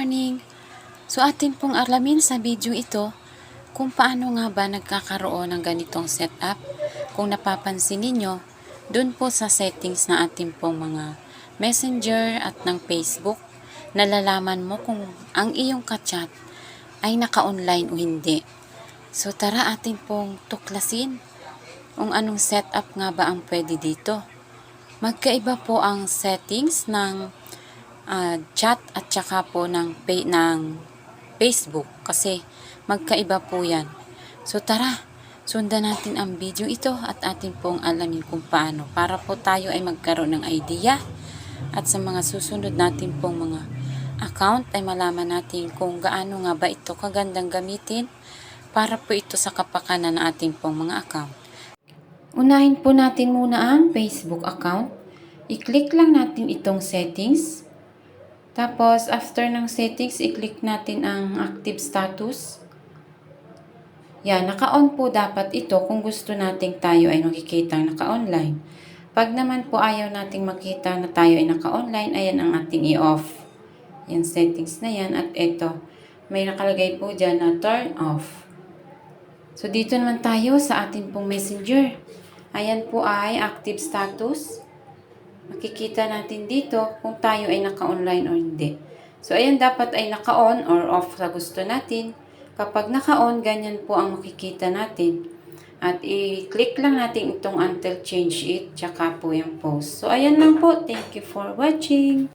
morning! So atin pong alamin sa video ito kung paano nga ba nagkakaroon ng ganitong setup. Kung napapansin ninyo, dun po sa settings na atin pong mga messenger at ng Facebook, nalalaman mo kung ang iyong kachat ay naka-online o hindi. So tara atin pong tuklasin kung anong setup nga ba ang pwede dito. Magkaiba po ang settings ng chat at saka po ng Facebook kasi magkaiba po yan. So tara, sundan natin ang video ito at atin pong alamin kung paano para po tayo ay magkaroon ng idea at sa mga susunod natin pong mga account ay malaman natin kung gaano nga ba ito kagandang gamitin para po ito sa kapakanan ng ating pong mga account. Unahin po natin muna ang Facebook account. I-click lang natin itong settings. Tapos, after ng settings, i-click natin ang active status. Yan, naka-on po dapat ito kung gusto nating tayo ay makikita naka-online. Pag naman po ayaw nating makita na tayo ay naka-online, ayan ang ating i-off. Yan, settings na yan. At ito, may nakalagay po dyan na turn off. So, dito naman tayo sa ating pong messenger. Ayan po ay active status. Makikita natin dito kung tayo ay naka-online o hindi. So, ayan dapat ay naka-on or off sa gusto natin. Kapag naka-on, ganyan po ang makikita natin. At i-click lang natin itong until change it, tsaka po yung post. So, ayan lang po. Thank you for watching.